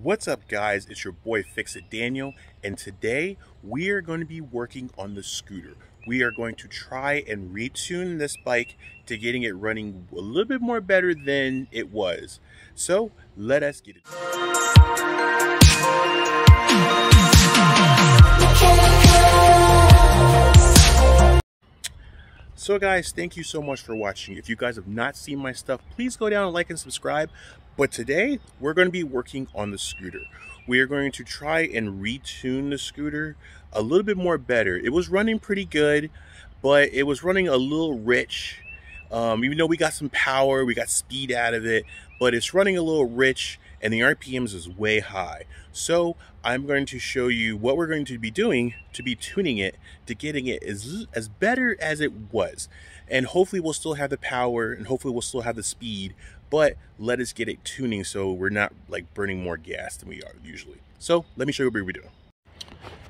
What's up, guys? It's your boy Fix It Daniel, and today we are going to be working on the scooter. We are going to try and retune this bike to getting it running a little bit more better than it was. So let us get it. So guys, thank you so much for watching. If you guys have not seen my stuff, please go down and like and subscribe. But today we're going to be working on the scooter. We are going to try and retune the scooter a little bit more better. It was running pretty good, but it was running a little rich. Even though we got some power, we got speed out of it, but it's running a little rich and the RPMs is way high. So I'm going to show you what we're going to be doing to be tuning it, to getting it as better as it was. And hopefully we'll still have the power and hopefully we'll still have the speed, but let us get it tuning so we're not like burning more gas than we are usually. So let me show you what we're doing.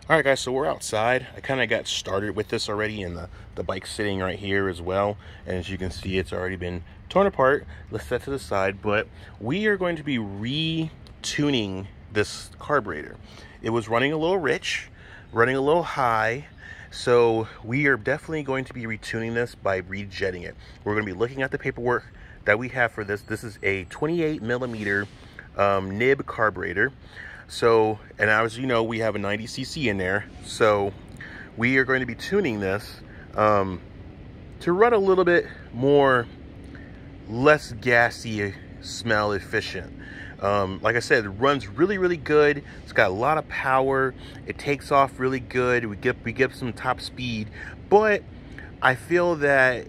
All right, guys, so we're outside. I kind of got started with this already, and the bike's sitting right here as well. And as you can see, it's already been torn apart. Let's set to the side, but we are going to be retuning this carburetor. It was running a little rich, running a little high, so we are definitely going to be retuning this by rejetting it. We're going to be looking at the paperwork that we have for this. This is a 28 millimeter nib carburetor. So, and as you know, we have a 90cc in there. So we are going to be tuning this to run a little bit more, less gassy, smell efficient. Like I said, it runs really, really good. It's got a lot of power. It takes off really good. We get some top speed, but I feel that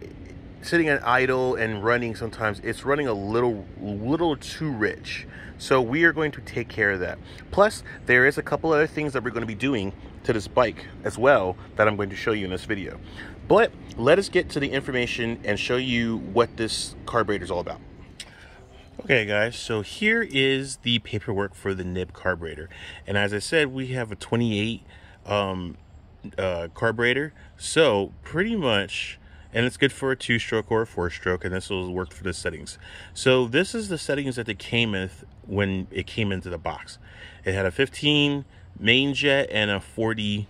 sitting at idle and running, sometimes it's running a little too rich. So we are going to take care of that. Plus, there is a couple other things that we're going to be doing to this bike as well that I'm going to show you in this video. But let us get to the information and show you what this carburetor is all about. Okay, guys, so here is the paperwork for the nib carburetor. And as I said, we have a 28 carburetor. So pretty much, and it's good for a 2-stroke or a 4-stroke, and this will work for the settings. So this is the settings that they came with when it came into the box. It had a 15 main jet and a 40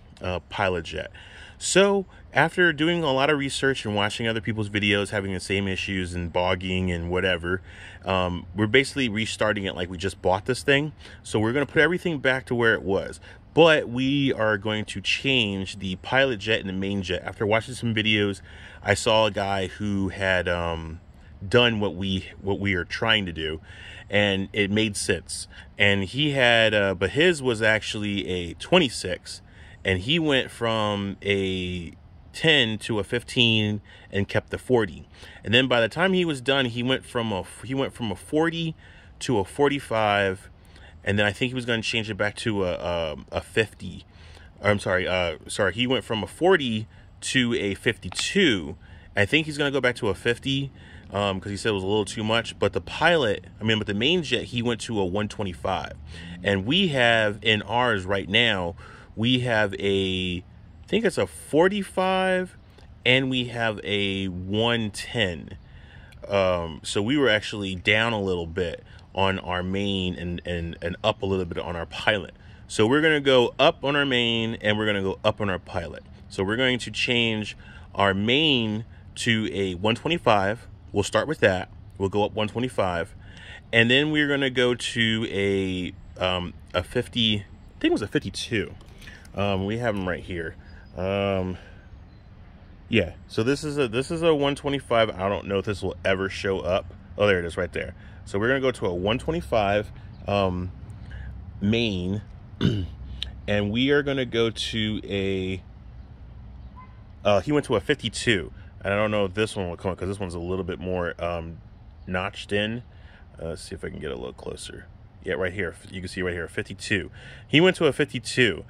pilot jet. So after doing a lot of research and watching other people's videos having the same issues and bogging and whatever, we're basically restarting it like we just bought this thing. So we're going to put everything back to where it was. But we are going to change the pilot jet and the main jet. After watching some videos, I saw a guy who had done what we are trying to do, and it made sense. And he had, but his was actually a 26, and he went from a 10 to a 15 and kept the 40. And then by the time he was done, he went from a 40 to a 45. And then I think he was going to change it back to a 50. I'm sorry, he went from a 40 to a 52. I think he's going to go back to a 50 because he said it was a little too much. But but the main jet, he went to a 125. And we have in ours right now, we have I think it's a 45, and we have a 110. So we were actually down a little bit on our main and up a little bit on our pilot. So we're going to go up on our main and we're going to go up on our pilot. So we're going to change our main to a 125. We'll start with that. We'll go up 125. And then we're going to go to a 50, I think it was a 52. We have them right here. Yeah, so this is a 125. I don't know if this will ever show up. Oh, there it is right there. So we're going to go to a 125 main, and we are going to go to he went to a 52. And I don't know if this one will come up because this one's a little bit more notched in. Let's see if I can get a little closer. Yeah, right here. You can see right here, 52. He went to a 52.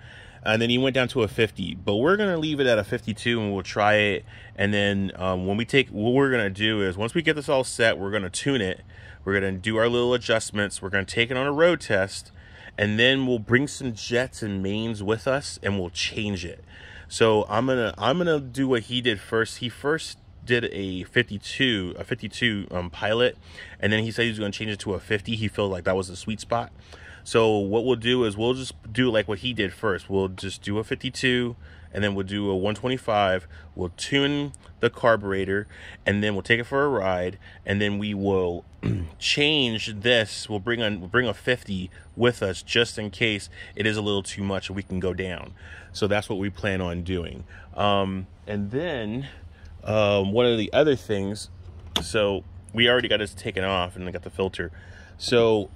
And then he went down to a 50, but we're going to leave it at a 52 and we'll try it. And then what we're going to do is once we get this all set, we're going to tune it. We're going to do our little adjustments. We're going to take it on a road test, and then we'll bring some jets and mains with us and we'll change it. So I'm going to do what he did first. He first did a 52 pilot, and then he said he was going to change it to a 50. He felt like that was the sweet spot. So what we'll do is we'll just do like what he did first. We'll just do a 52, and then we'll do a 125. We'll tune the carburetor, and then we'll take it for a ride, and then we will change this. We'll bring a 50 with us just in case it is a little too much and we can go down. So that's what we plan on doing. And then one of the other things, so we already got this taken off and I got the filter. So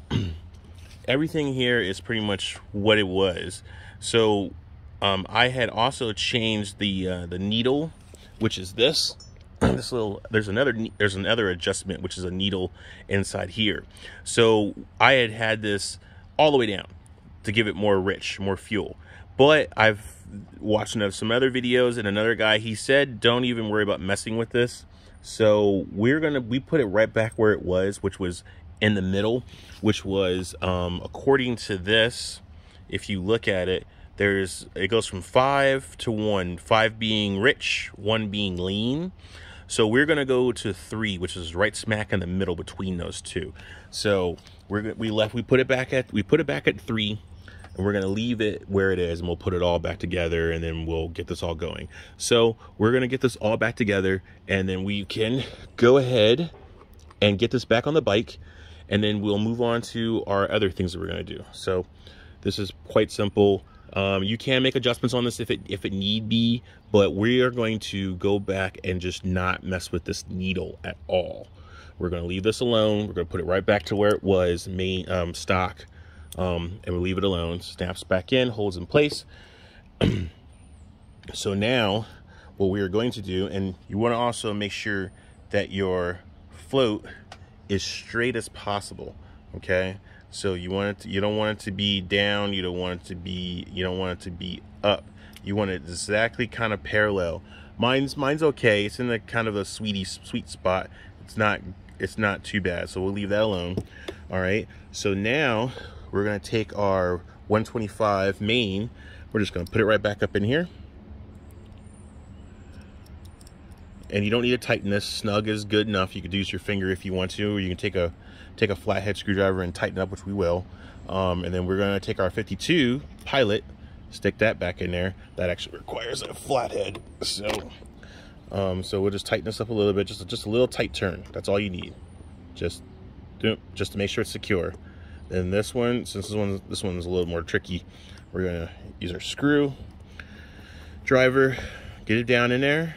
everything here is pretty much what it was. So I had also changed the needle, which is this. This little, there's another adjustment, which is a needle inside here. So I had this all the way down to give it more rich, more fuel. But I've watched some other videos, and another guy, he said don't even worry about messing with this. So we put it right back where it was, which was in the middle, which was according to this, if you look at it, it goes from 5 to 1, 5 being rich, 1 being lean. So we're gonna go to 3, which is right smack in the middle between those two. So we put it back at 3, and we're gonna leave it where it is, and we'll put it all back together, and then we'll get this all going. So we're gonna get this all back together, and then we can go ahead and get this back on the bike, and then we'll move on to our other things that we're gonna do. So this is quite simple. You can make adjustments on this if it need be, but we are going to go back and just not mess with this needle at all. We're going to leave this alone. We're going to put it right back to where it was, main stock, and we'll leave it alone. Snaps back in, holds in place. So now what we are going to do, and you want to also make sure that your float is straight as possible, okay? So you don't want it to be down, you don't want it to be up. You want it exactly kind of parallel. Mine's okay. It's in the kind of a sweet spot. It's not too bad. So we'll leave that alone. All right. So now we're going to take our 125 main. We're just going to put it right back up in here. And you don't need to tighten this. Snug is good enough. You could use your finger if you want to, or you can take a flathead screwdriver and tighten up, which we will. And then we're going to take our 52 pilot, stick that back in there. That actually requires a flathead. So we'll just tighten this up a little bit, just a little tight turn. That's all you need. Just to make sure it's secure. Then this one, since this one's a little more tricky, we're going to use our screw driver, get it down in there.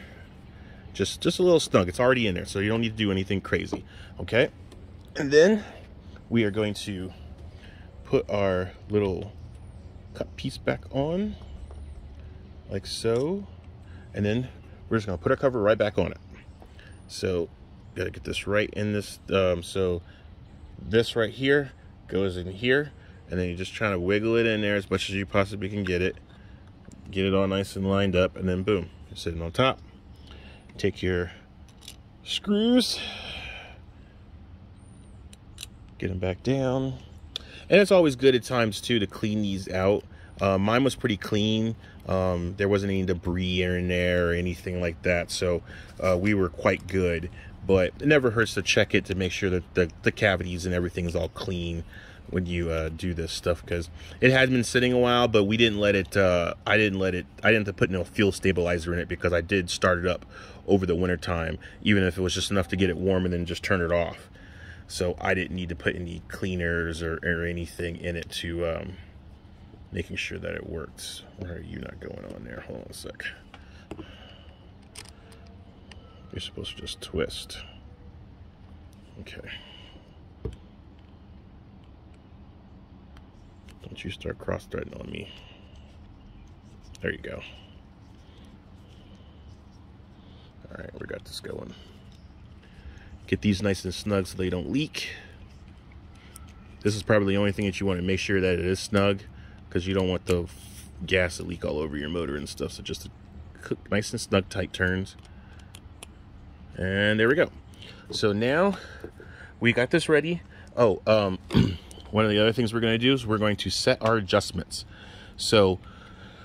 Just a little snug. It's already in there, so you don't need to do anything crazy. Okay. And then we are going to put our little cut piece back on, like so. And then we're just going to put our cover right back on it. So, got to get this right in this. So, this right here goes in here. And then you're just trying to wiggle it in there as much as you possibly can get it. Get it all nice and lined up. And then, boom, you're sitting on top. Take your screws, get them back down, and it's always good at times too to clean these out. Mine was pretty clean. There wasn't any debris in there or anything like that, so we were quite good. But it never hurts to check it to make sure that the cavities and everything is all clean when you do this stuff, because it had been sitting a while, but we didn't let it. I didn't put no fuel stabilizer in it, because I did start it up over the winter time, even if it was just enough to get it warm and then just turn it off. So I didn't need to put any cleaners or anything in it to making sure that it works. Why are you not going on there? Hold on a sec. You're supposed to just twist. Okay. Don't you start cross-threading on me. There you go. All right, we got this going. Get these nice and snug so they don't leak. This is probably the only thing that you want to make sure that it is snug, because you don't want the gas to leak all over your motor and stuff. So just nice and snug, tight turns. And there we go. So now we got this ready. Oh, one of the other things we're going to do is we're going to set our adjustments. So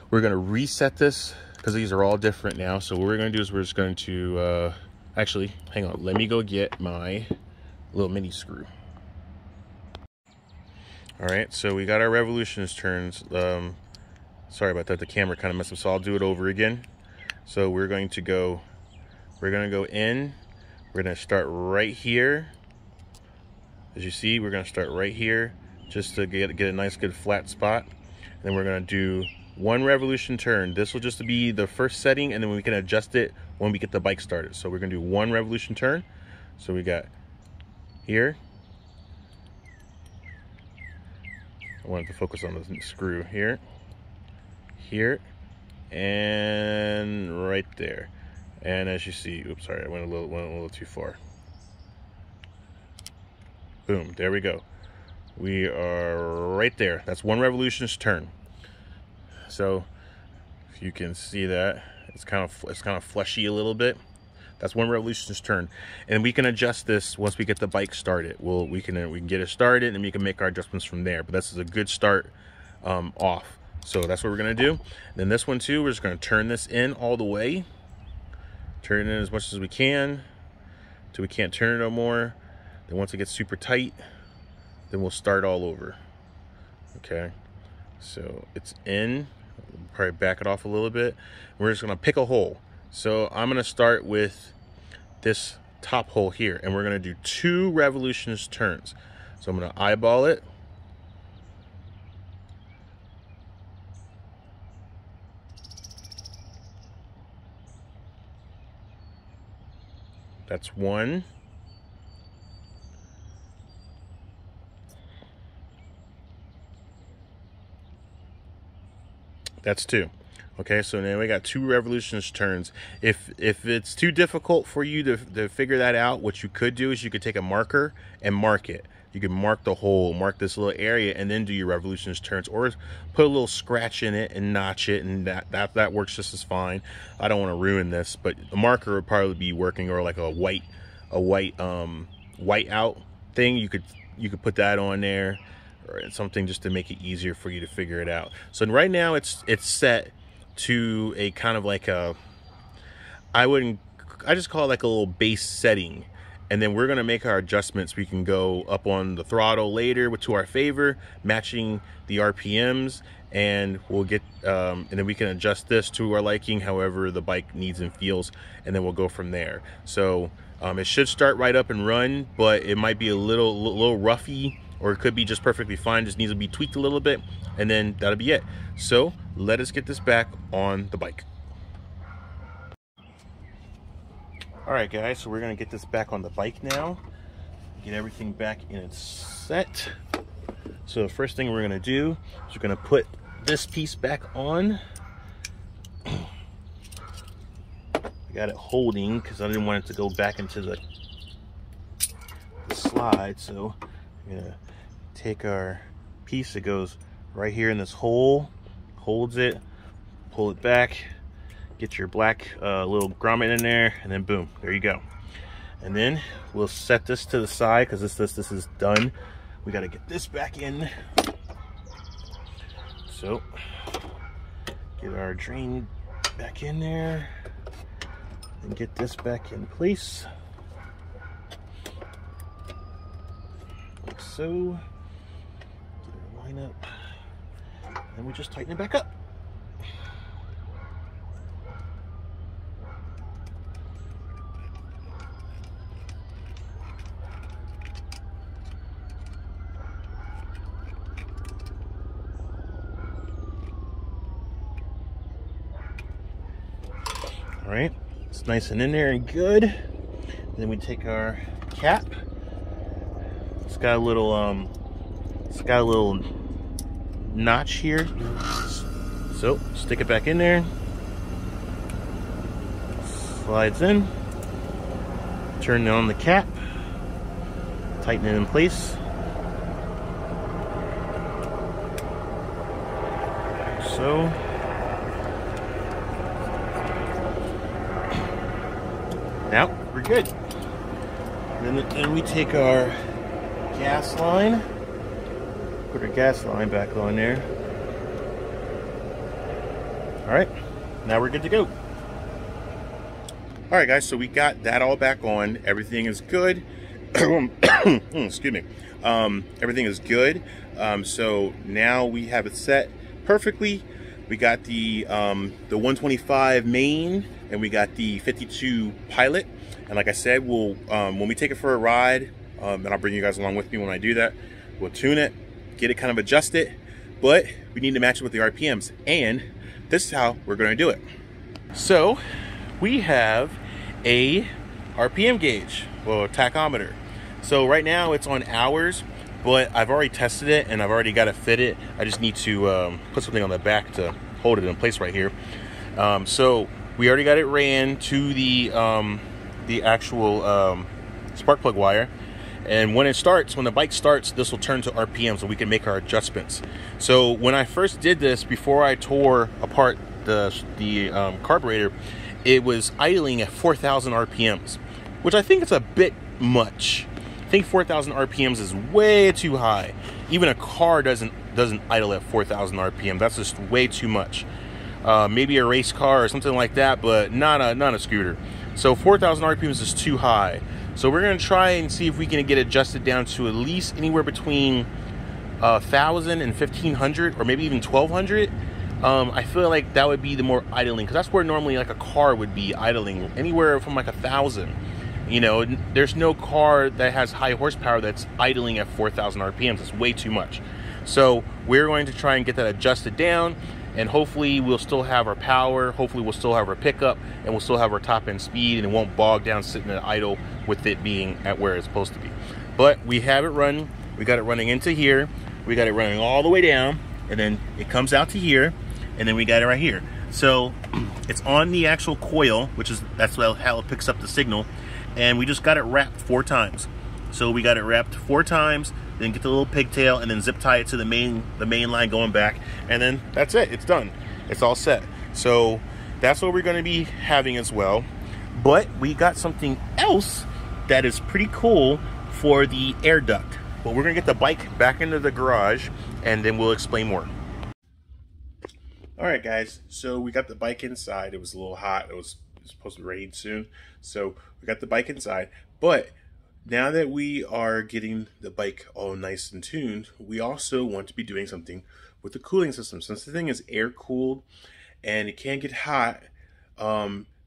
we're going to reset this, because these are all different now. So what we're going to do is we're just going to, actually, hang on. Let me go get my little mini screw. All right, so we got our revolutions turns. Sorry about that, the camera kind of messed up, so I'll do it over again. So we're going to go in, we're gonna start right here. As you see, we're gonna start right here just to get a nice good flat spot. And then we're gonna do 1 revolution turn. This will just be the first setting, and then we can adjust it when we get the bike started. So we're gonna do 1 revolution turn. So we got here. I wanted to focus on the screw here, here, and right there. And as you see, oops, sorry, I went a little too far. Boom, there we go. We are right there. That's 1 revolution's turn. So if you can see that, it's kind of fleshy a little bit. That's 1 revolution's turn, and we can adjust this once we get the bike started. We can get it started, and we can make our adjustments from there. But this is a good start off. So that's what we're gonna do. Then this one too, we're just gonna turn this in all the way. Turn it in as much as we can till we can't turn it no more. Then once it gets super tight, then we'll start all over. Okay, so it's in. We'll probably back it off a little bit. We're just gonna pick a hole. So I'm gonna start with this top hole here, and we're gonna do 2 revolutions turns. So I'm gonna eyeball it. That's 1. That's 2. Okay, so now we got 2 revolutions turns. If it's too difficult for you to figure that out, what you could do is you could take a marker and mark it. You can mark the hole, mark this little area, and then do your revolutions turns, or put a little scratch in it and notch it, and that works just as fine. I don't want to ruin this, but the marker would probably be working, or like a white out thing. You could put that on there, or something just to make it easier for you to figure it out. So right now it's set to a kind of like a, I just call it like a little base setting, and then we're going to make our adjustments. We can go up on the throttle later to our favor, matching the RPMs, and we'll get and then we can adjust this to our liking, however the bike needs and feels, and then we'll go from there. So it should start right up and run, but it might be a little roughy, or it could be just perfectly fine, just needs to be tweaked a little bit, and then that'll be it. So let us get this back on the bike. All right guys, so we're gonna get this back on the bike now, get everything back in its set. So the first thing we're gonna do is we're gonna put this piece back on. I got it holding because I didn't want it to go back into the slide, so I'm gonna take our piece that goes right here in this hole, holds it, pull it back, get your black little grommet in there, and then boom, there you go. And then we'll set this to the side because this is done. We got to get this back in. So get our drain back in there and get this back in place, like so. Get our line up, and we just tighten it back up. All right, it's nice and in there and good. Then we take our cap. It's got a little notch here. So stick it back in there. Slides in. Turn on the cap. Tighten it in place. So. Now we're good. Then we take our gas line, put our gas line back on there. All right, now we're good to go. All right guys, so we got that all back on. Everything is good. excuse me. Everything is good. So now we have it set perfectly. We got the 125 main, and we got the 52 pilot. And like I said, we'll when we take it for a ride, and I'll bring you guys along with me when I do that, we'll tune it, get it kind of adjusted, but we need to match it with the RPMs. And this is how we're going to do it. So we have a RPM gauge, or tachometer. So right now it's on hours, but I've already tested it and I've already got it fitted. I just need to put something on the back to hold it in place right here. So we already got it ran to the actual spark plug wire. And when the bike starts, this will turn to RPM so we can make our adjustments. So when I first did this, before I tore apart the carburetor, it was idling at 4,000 RPMs, which I think is a bit much. I think 4,000 RPMs is way too high. Even a car doesn't idle at 4,000 RPM. That's just way too much. Maybe a race car or something like that, but not a scooter. So 4,000 RPMs is too high. So we're gonna try and see if we can get adjusted down to at least anywhere between 1,000 and 1,500, or maybe even 1,200. I feel like that would be the more idling, because that's where normally like a car would be idling, anywhere from like 1,000. You know, there's no car that has high horsepower that's idling at 4,000 RPMs. It's way too much. So we're going to try and get that adjusted down, and hopefully we'll still have our power, hopefully we'll still have our pickup, and we'll still have our top end speed, and it won't bog down sitting at idle with it being at where it's supposed to be. But we have it running. We got it running into here. We got it running all the way down, and then it comes out to here, and then we got it right here. So it's on the actual coil, that's how it picks up the signal, and we just got it wrapped 4 times. So we got it wrapped 4 times, then get the little pigtail, and then zip tie it to the main line going back, and then that's it. It's done. It's all set. So that's what we're going to be having as well. But we got something else that is pretty cool for the air duct. But we're going to get the bike back into the garage, and then we'll explain more. All right, guys. So we got the bike inside. It was a little hot. It was supposed to rain soon, so we got the bike inside. But now that we are getting the bike all nice and tuned, we also want to be doing something with the cooling system. Since the thing is air cooled and it can't get hot,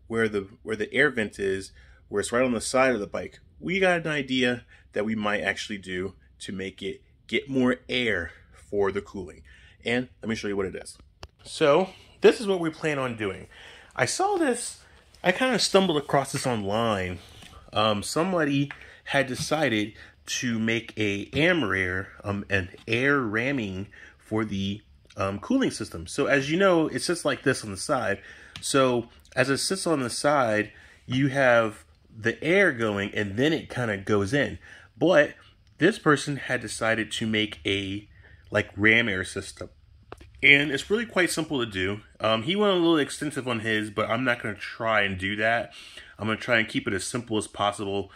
where the air vent is, where it's right on the side of the bike, we got an idea that we might actually do to make it get more air for the cooling. And let me show you what it is. So this is what we plan on doing. I saw this, I kind of stumbled across this online. Somebody had decided to make an air ramming for the cooling system. So as you know, it sits like this on the side. So as it sits on the side, you have the air going, and then it kind of goes in. But this person had decided to make a ram air system. And it's really quite simple to do. He went a little extensive on his, but I'm not going to try and do that. I'm going to try and keep it as simple as possible.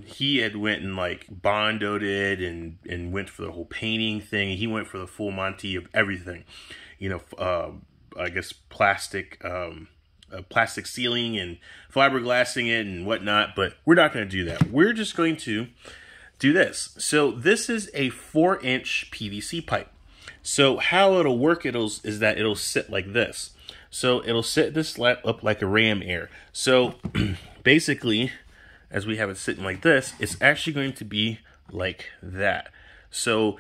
He had went and bondoed it and went for the whole painting thing. He went for the full Monty of everything. You know, I guess plastic sealing and fiberglassing it and whatnot, but we're not going to do that. We're just going to do this. So this is a 4-inch PVC pipe. So how it'll work is that it'll sit like this. So it'll sit this up like a ram air. So basically, as we have it sitting like this, it's actually going to be like that. So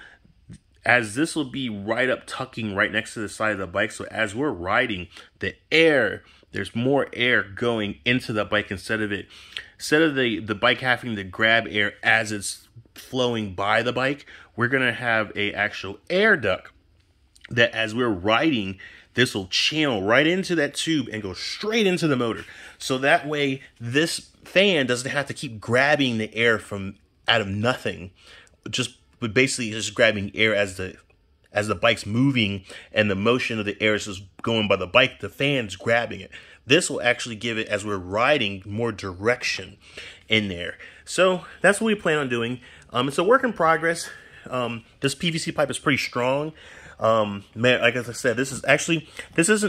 as this will be right up tucking right next to the side of the bike, so as we're riding, there's more air going into the bike instead of the bike having to grab air as it's flowing by the bike. We're gonna have a actual air duct that as we're riding, this will channel right into that tube and go straight into the motor. So that way this fan doesn't have to keep grabbing the air from out of nothing, but basically just grabbing air as the bike's moving and the motion of the air is just going by the bike, the fan's grabbing it. This will actually give it, as we're riding, more direction in there. So that's what we plan on doing. It's a work in progress. This PVC pipe is pretty strong. Like I said, this isn't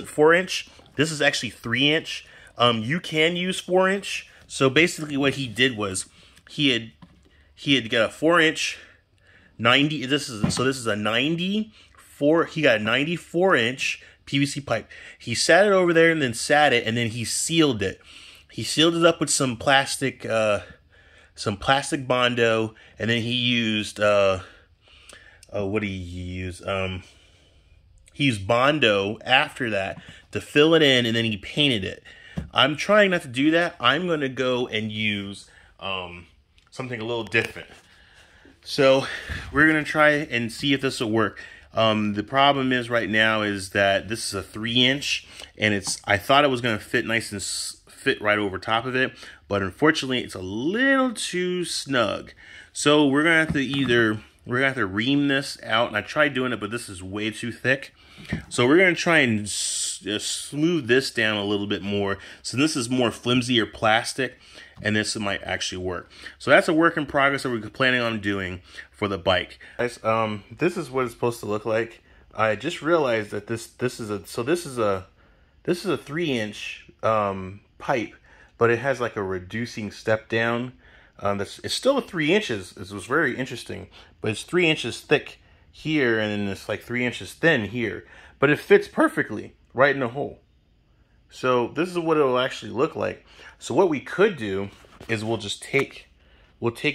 4-inch. This is actually 3-inch. You can use 4-inch. So basically what he did was he he had got a 4-inch 90. This is a 94. He got a 94-inch PVC pipe. He sat it over there and then sat it, and then he sealed it. He sealed it up with some plastic Bondo, and then he used what did he use? He used Bondo after that to fill it in, and then he painted it. I'm trying not to do that. I'm going to go and use something a little different. So we're going to try and see if this will work. The problem is right now is that this is a 3-inch, and I thought it was going to fit nice and fit right over top of it, but unfortunately it's a little too snug. So we're going to have to ream this out, and I tried doing it, but this is way too thick. So we're going to try and smooth this down a little bit more. So this is more flimsier plastic, and this might actually work. So that's a work in progress that we're planning on doing for the bike. Guys, this is what it's supposed to look like. I just realized that this is a 3-inch pipe, but it has like a reducing step down. It's still a 3 inches. It was very interesting, but it's 3 inches thick here, and then it's like 3 inches thin here. But it fits perfectly right in the hole. So this is what it will actually look like. So what we could do is we'll take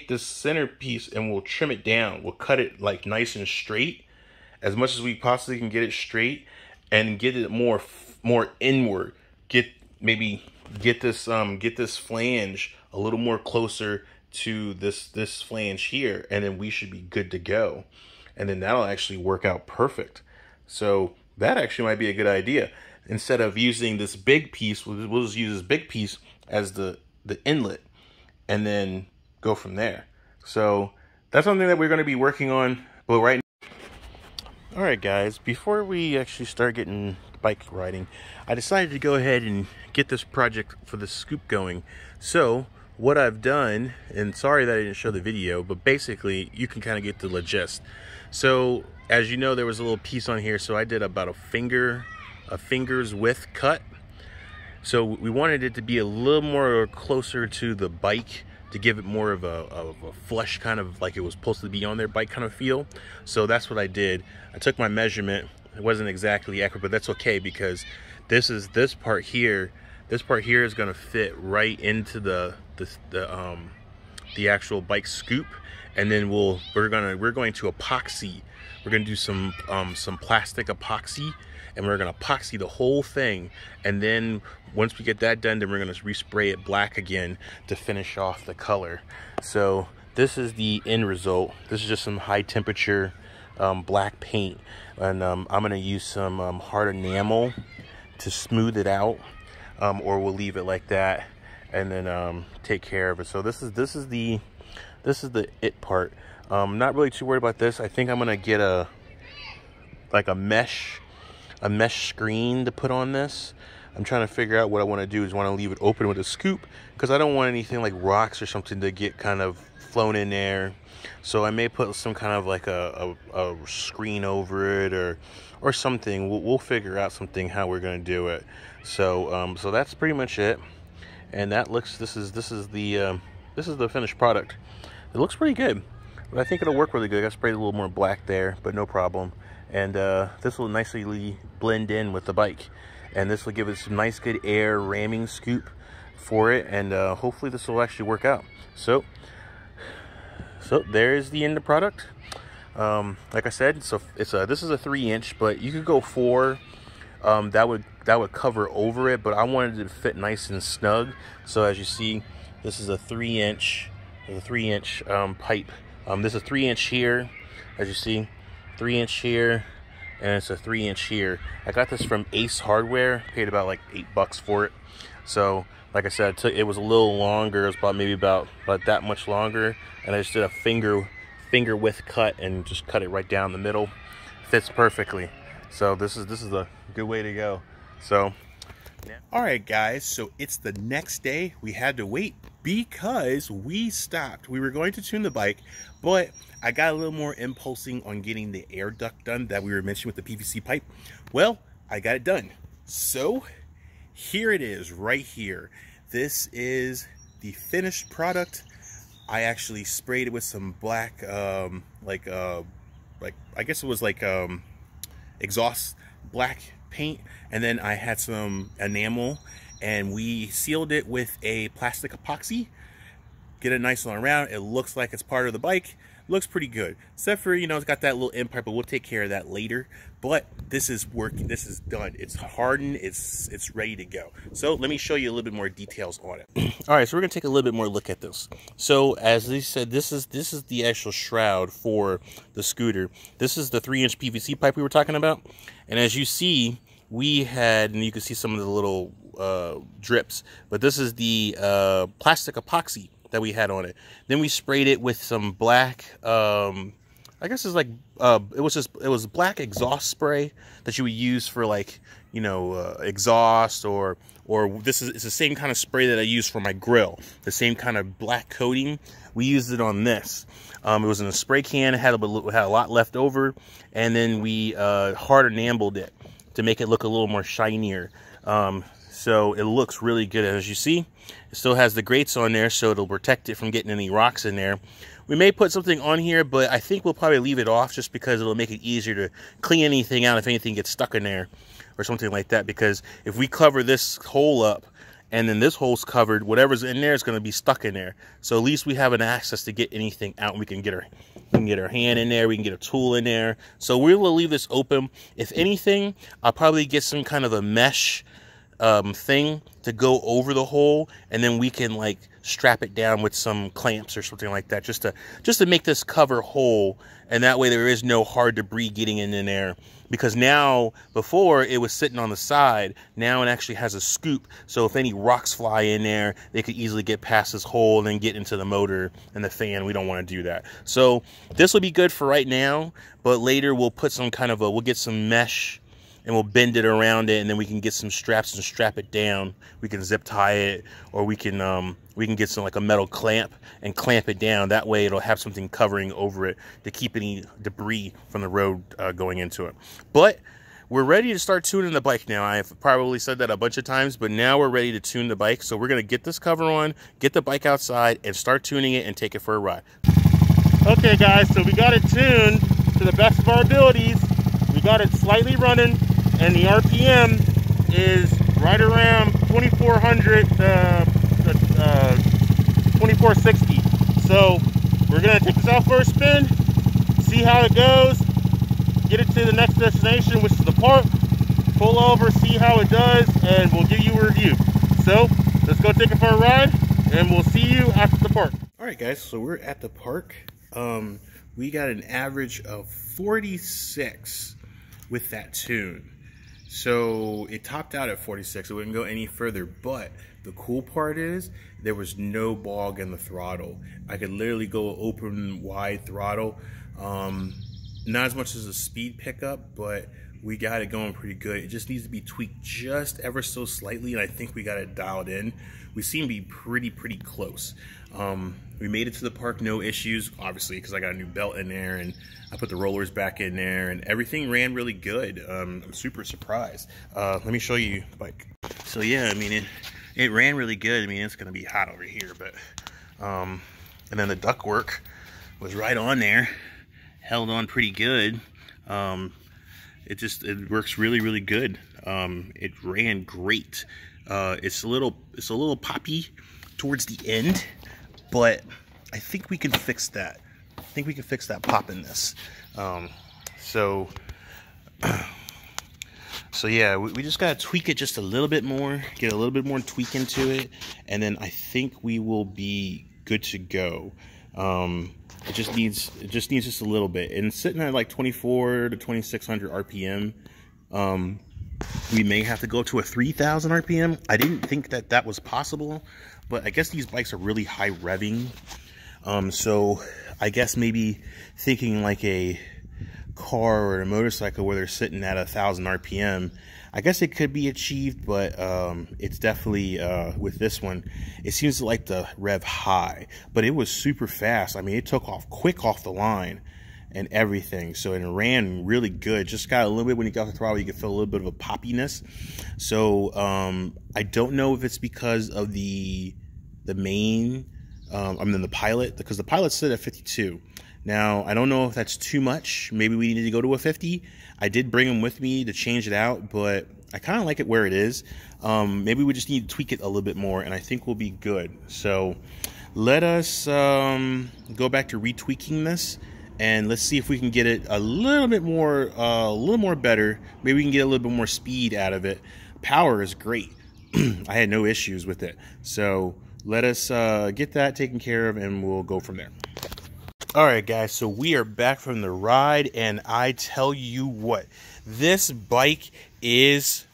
this center piece and we'll trim it down. We'll cut it like nice and straight, as much as we possibly can get it straight, and get it more inward. Get this flange a little more closer to this flange here, and then we should be good to go. And then that'll actually work out perfect. So that actually might be a good idea. Instead of using this big piece, we'll just use this big piece as the inlet, and then go from there. So that's something that we're going to be working on. But right now, all right, guys, before we actually start getting bike riding, I decided to go ahead and get this project for the scoop going. So what I've done, and sorry that I didn't show the video, but basically you can kind of get the gist. So as you know, there was a little piece on here, so I did about a finger's width cut. So we wanted it to be a little more closer to the bike, to give it more of a flush, kind of like it was supposed to be on their bike kind of feel. So that's what I did. I took my measurement. It wasn't exactly accurate, but that's okay, because this part here is going to fit right into the actual bike scoop. And then we're going to epoxy. We're going to do some plastic epoxy, and we're going to epoxy the whole thing. And then once we get that done, then we're going to respray it black again to finish off the color. So this is the end result. This is just some high temperature black paint, and I'm going to use some hard enamel to smooth it out, or we'll leave it like that and then take care of it. So this is the it part. Not really too worried about this. I think I'm gonna get a mesh screen to put on this. I'm trying to figure out what I want to do. Is want to leave it open with a scoop, because I don't want anything like rocks or something to get kind of flown in there. So I may put some kind of like a screen over it, or something. We'll figure out something how we're gonna do it. So so that's pretty much it. And that looks. This is the finished product. It looks pretty good, but I think it'll work really good. I sprayed a little more black there, but no problem. And this will nicely blend in with the bike, and this will give it some nice good air ramming scoop for it, and hopefully this will actually work out. So there's the end of the product. Like I said, so this is a 3-inch, but you could go 4. That would cover over it, but I wanted it to fit nice and snug. So as you see, this is a 3-inch. A 3-inch pipe. This is a 3-inch here, as you see, 3-inch here, and it's a 3-inch here. I got this from Ace Hardware. Paid about like $8 for it. So, like I said, it was a little longer. It was about that much longer, and I just did a finger width cut and just cut it right down the middle. Fits perfectly. So this is a good way to go. So. All right, guys, so it's the next day. We had to wait because we stopped. We were going to tune the bike, but I got a little more impulsing on getting the air duct done that we were mentioning with the PVC pipe. Well, I got it done. So here it is right here. This is the finished product. I actually sprayed it with some black, like I guess it was like exhaust black paint, and then I had some enamel, and we sealed it with a plastic epoxy. Get it nice on around. It looks like it's part of the bike. Looks pretty good, except for, you know, it's got that little end part, but we'll take care of that later. But this is working. This is done. It's hardened. It's ready to go. So let me show you a little bit more details on it. All right, so we're gonna take a little bit more look at this. So as they said, this is the actual shroud for the scooter. This is the 3-inch PVC pipe we were talking about, and as you see, we had, and you can see some of the little drips, but this is the plastic epoxy that we had on it. Then we sprayed it with some black, I guess it's like, it was black exhaust spray that you would use for, like, you know, exhaust, or it's the same kind of spray that I use for my grill. The same kind of black coating. We used it on this. It was in a spray can. It had a lot left over, and then we hard enameled it to make it look a little more shinier. So it looks really good. As you see, it still has the grates on there, so it'll protect it from getting any rocks in there. We may put something on here, but I think we'll probably leave it off just because it'll make it easier to clean anything out if anything gets stuck in there or something like that. Because if we cover this hole up and then this hole's covered, whatever's in there is going to be stuck in there. So at least we have an access to get anything out, and we can get our hand in there, we can get a tool in there. So we'll leave this open. If anything, I'll probably get some kind of a mesh thing to go over the hole, and then we can like strap it down with some clamps or something like that, just to make this cover whole, and that way there is no hard debris getting in there. Because now, before it was sitting on the side, now it actually has a scoop, so if any rocks fly in there, they could easily get past this hole and then get into the motor and the fan. We don't want to do that. So this will be good for right now, but later we'll put some kind of we'll get some mesh and we'll bend it around it, and then we can get some straps and strap it down. We can zip tie it, or we can get some, like a metal clamp, and clamp it down. That way it'll have something covering over it to keep any debris from the road going into it. But we're ready to start tuning the bike now. I've probably said that a bunch of times, but now we're ready to tune the bike. So we're gonna get this cover on, get the bike outside, and start tuning it and take it for a ride. Okay guys, so we got it tuned to the best of our abilities. We got it slightly running, and the RPM is right around 2400 2460. So we're gonna take this out for a spin, see how it goes, get it to the next destination, which is the park, pull over, see how it does, and we'll give you a review. So let's go take it for a ride, and we'll see you after the park. All right guys, so we're at the park. We got an average of 46 with that tune. So it topped out at 46. It wouldn't go any further, but the cool part is there was no bog in the throttle. I could literally go open wide throttle. Not as much as a speed pickup, but we got it going pretty good. It just needs to be tweaked just ever so slightly, and I think we got it dialed in. We seem to be pretty close. We made it to the park, no issues, obviously, because I got a new belt in there, and I put the rollers back in there, and everything ran really good. I'm super surprised. Let me show you the bike. So yeah, I mean, it ran really good. I mean, it's gonna be hot over here, but and then the ductwork was right on there, held on pretty good. It works really good. It ran great. It's a little poppy towards the end, but I think we can fix that. I think we can fix that pop in this. So yeah, we just gotta tweak it just a little bit more, get a little bit more tweak into it, and then I think we will be good to go. It just needs just a little bit, and sitting at like 24 to 2600 RPM. We may have to go to a 3000 RPM. I didn't think that was possible, but I guess these bikes are really high revving. So I guess maybe thinking like a car or a motorcycle where they're sitting at 1000 RPM, I guess it could be achieved, but it's definitely with this one, it seems to like the rev high, but it was super fast. I mean, it took off quick off the line and everything, so it ran really good. Just got a little bit, when you got the throttle, you can feel a little bit of a poppiness. So I don't know if it's because of the main I mean the Pilot, because the Pilot's sit at 52. Now, I don't know if that's too much. Maybe we need to go to a 50. I did bring them with me to change it out, but I kind of like it where it is. Maybe we just need to tweak it a little bit more, and I think we'll be good. So let us go back to retweaking this, and let's see if we can get it a little more better. Maybe we can get a little bit more speed out of it. Power is great. I had no issues with it. So let us get that taken care of, and we'll go from there. All right, guys, so we are back from the ride, and I tell you what, this bike is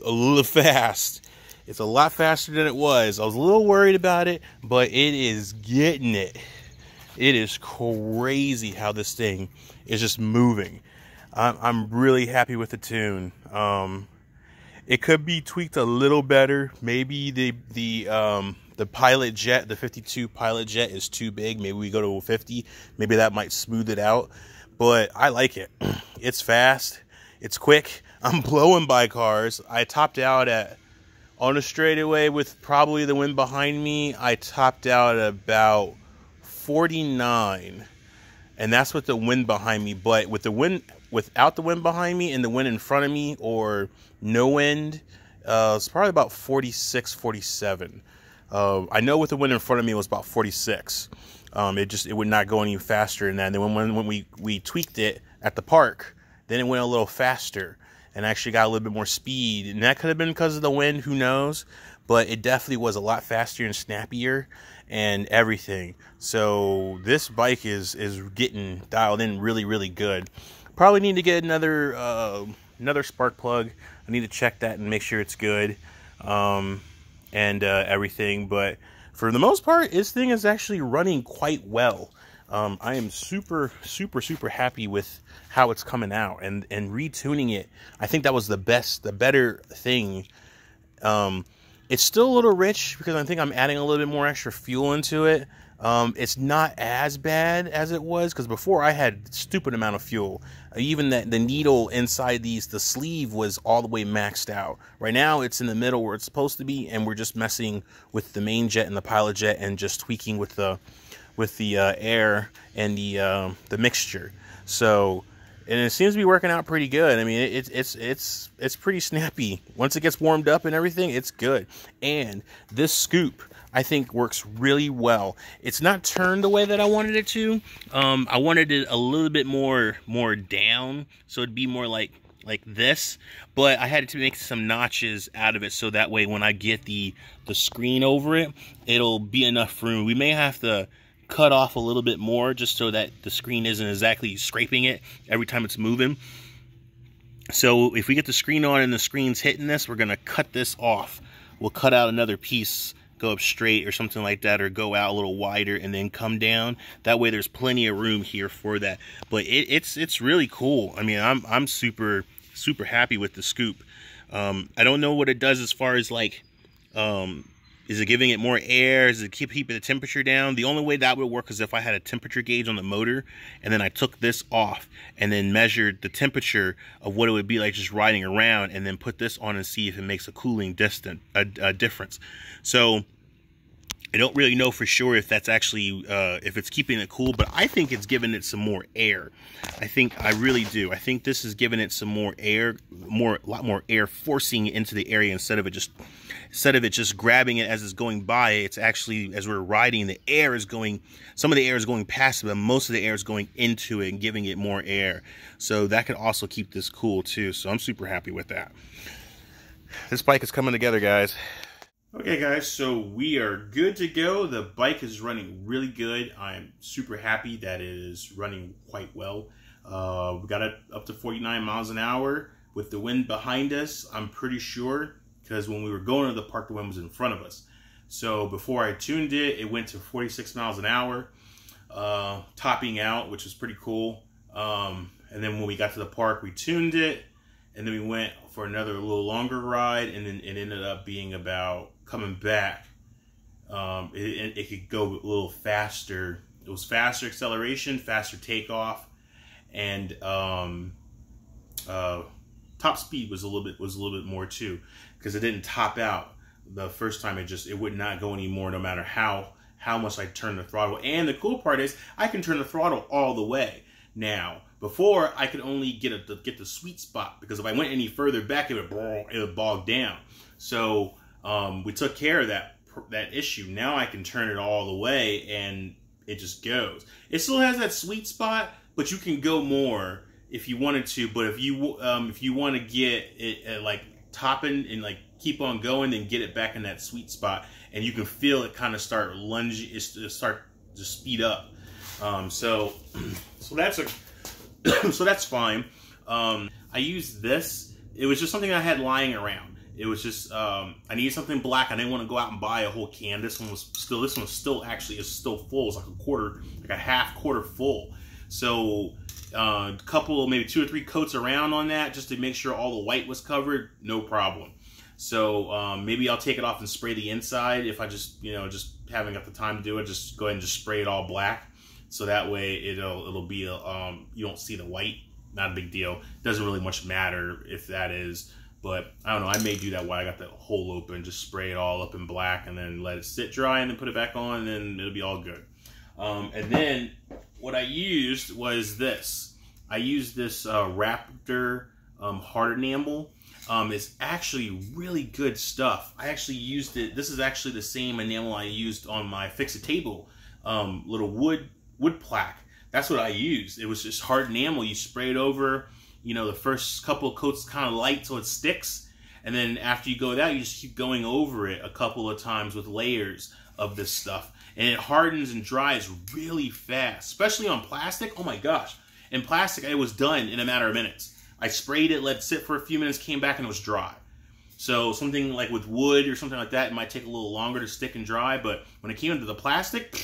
a little fast. It's a lot faster than it was. I was a little worried about it, but it is getting it. It is crazy how this thing is just moving. I'm really happy with the tune. It could be tweaked a little better. Maybe the Pilot Jet, the 52 Pilot Jet is too big. Maybe we go to a 50. Maybe that might smooth it out. But I like it. It's fast. It's quick. I'm blowing by cars. I topped out on a straightaway with probably the wind behind me. I topped out at about 49. And that's with the wind behind me. But with the wind, without the wind behind me and the wind in front of me, or no wind, it's probably about 46, 47. I know with the wind in front of me it was about 46. It would not go any faster than that. And then when we tweaked it at the park, then it went a little faster and actually got a little bit more speed. And that could have been because of the wind, who knows? But it definitely was a lot faster and snappier and everything. So this bike is getting dialed in really, really good. Probably need to get another spark plug. I need to check that and make sure it's good. And everything, but for the most part, this thing is actually running quite well. I am super happy with how it's coming out, and retuning it. I think that was the better thing. It's still a little rich because I think I'm adding a little bit more extra fuel into it. It's not as bad as it was, because before I had stupid amount of fuel. Even the needle inside the sleeve was all the way maxed out. Right now it's in the middle where it's supposed to be, and we're just messing with the main jet and the Pilot Jet and just tweaking with the air and the mixture. So, and it seems to be working out pretty good. I mean, it's pretty snappy. Once it gets warmed up and everything, it's good. And this scoop, I think, works really well. It's not turned the way that I wanted it to. I wanted it a little bit more down, so it'd be more like this. But I had to make some notches out of it, so that way when I get the screen over it, it'll be enough room. We may have to cut off a little bit more just so that the screen isn't exactly scraping it every time it's moving. So if we get the screen on and the screen's hitting this, we're gonna cut this off. We'll cut out another piece, go up straight or something like that, or go out a little wider and then come down. That way there's plenty of room here for that. But it's really cool. I mean, I'm super happy with the scoop. I don't know what it does as far as like, is it giving it more air? Is it keeping the temperature down? The only way that would work is if I had a temperature gauge on the motor, and then I took this off and then measured the temperature of what it would be like just riding around, and then put this on and see if it makes a cooling difference. So I don't really know for sure if that's actually, if it's keeping it cool, but I think it's giving it some more air. I really do. I think this is giving it some more air, a lot more air forcing it into the area instead of it just grabbing it as it's going by. It's actually, as we're riding, the air is going, some of the air is going past it, but most of the air is going into it and giving it more air. So that could also keep this cool too. So I'm super happy with that. This bike is coming together, guys. Okay guys, so we are good to go. The bike is running really good. I'm super happy that it is running quite well. We got it up to 49 miles an hour with the wind behind us, I'm pretty sure, because when we were going to the park, the wind was in front of us. So before I tuned it, it went to 46 miles an hour, topping out, which was pretty cool. And then when we got to the park, we tuned it, and then we went for another little longer ride, and then it ended up being about, coming back, it could go a little faster. It was faster acceleration, faster takeoff, and top speed was a little bit more too, because it didn't top out the first time. It would not go anymore, no matter how how much I turn the throttle. And the cool part is I can turn the throttle all the way now. Before, I could only get the sweet spot, because if I went any further back, it would bog down. So we took care of that issue. Now I can turn it all the way, and it just goes. It still has that sweet spot, but you can go more if you wanted to. But if you want to get it like topping and like keep on going, then get it back in that sweet spot, and you can feel it kind of start lunging, start to speed up. So that's fine. I used this. It was just something I had lying around. It was just I needed something black. I didn't want to go out and buy a whole can. This one was still actually is still full. It's like a half quarter full. So a couple, maybe 2 or 3 coats around on that, just to make sure all the white was covered. No problem. So maybe I'll take it off and spray the inside if I just haven't got the time to do it. Just go ahead and just spray it all black, so that way it'll be you don't see the white. Not a big deal. Doesn't really much matter if that is, but I don't know. I may do that while I got the hole open. Just spray it all up in black and then let it sit dry and then put it back on, and then it'll be all good. And then what I used was this. I used this Raptor hard enamel. It's actually really good stuff. I actually used it. This is actually the same enamel I used on my Fix-A-Table little wood plaque. That's what I used. It was just hard enamel. You spray it over, the first couple of coats kind of light so it sticks. And then after you go with that, you just keep going over it a couple of times with layers of this stuff. And it hardens and dries really fast, especially on plastic. Oh my gosh. In plastic, it was done in a matter of minutes. I sprayed it, let it sit for a few minutes, came back, and it was dry. So something like with wood or something like that, it might take a little longer to stick and dry. But when it came into the plastic,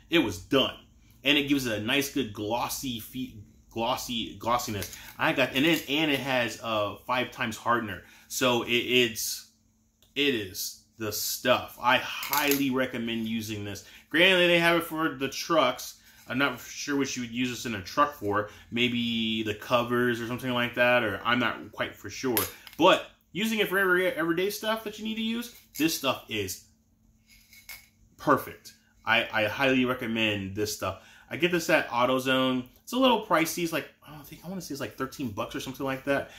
it was done. And it gives it a nice, good glossiness. And it has a 5 times hardener. So it is the stuff. I highly recommend using this. Granted, they have it for the trucks. I'm not sure what you would use this in a truck for. Maybe the covers or something like that, or I'm not quite for sure. But using it for everyday stuff that you need to use, this stuff is perfect. I highly recommend this stuff. I get this at AutoZone. It's a little pricey. It's like, I want to say it's like 13 bucks or something like that.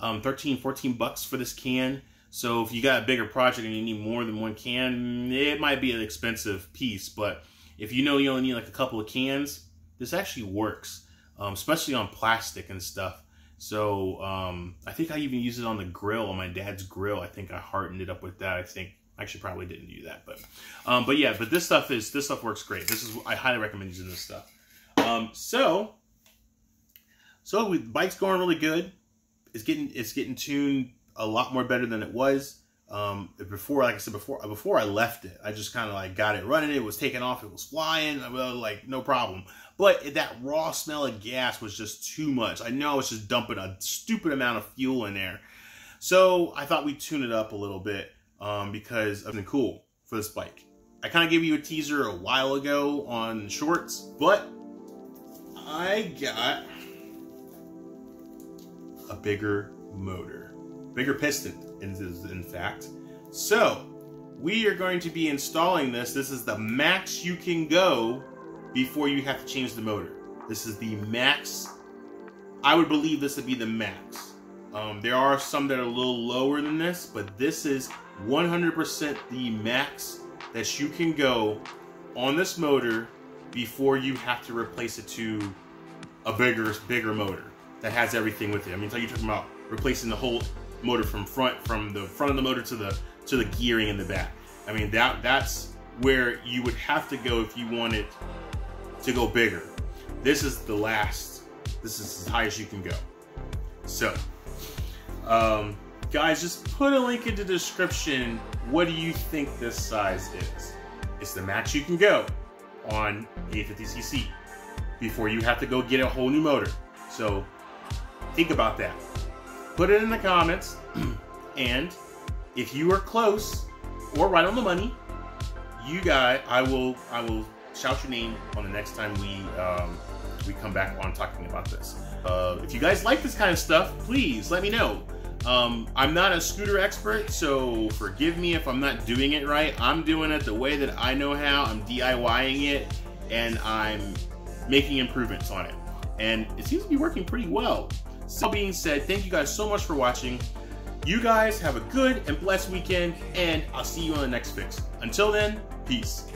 13, 14 bucks for this can. So if you got a bigger project and you need more than one can, it might be an expensive piece. But if you know you only need like a couple of cans, this actually works, especially on plastic and stuff. So I think I even used it on the grill, on my dad's grill. I think I hardened it up with that. I think actually probably didn't do that, but yeah. But this stuff works great. I highly recommend using this stuff. So the bike's going really good. It's getting tuned a lot more better than it was. Before, like I said, before I left it, I just kind of like got it running. It was taking off. It was flying. Well, like no problem. But that raw smell of gas was just too much. I know I was just dumping a stupid amount of fuel in there. So I thought we'd tune it up a little bit because of something cool for this bike. I kind of gave you a teaser a while ago on shorts, but I got a bigger motor, bigger piston. In fact. So we are going to be installing this. This is the max you can go before you have to change the motor. This is the max. I would believe this would be the max. There are some that are a little lower than this, but this is 100% the max that you can go on this motor before you have to replace it to a bigger motor that has everything with it. I mean, you're talking about replacing the whole motor from the front of the motor to the gearing in the back. I mean, that's where you would have to go if you wanted to go bigger. This is the last. This is as high as you can go. So, guys, just put a link in the description. What do you think this size is? It's the max you can go on 850cc before you have to go get a whole new motor. So, think about that. Put it in the comments, and if you are close or right on the money, I will shout your name on the next time we come back on talking about this. If you guys like this kind of stuff, please let me know. I'm not a scooter expert, so forgive me if I'm not doing it right. I'm doing it the way that I know how. I'm DIYing it, and I'm making improvements on it. And it seems to be working pretty well. So that being said, thank you guys so much for watching. You guys have a good and blessed weekend, and I'll see you on the next fix. Until then, peace.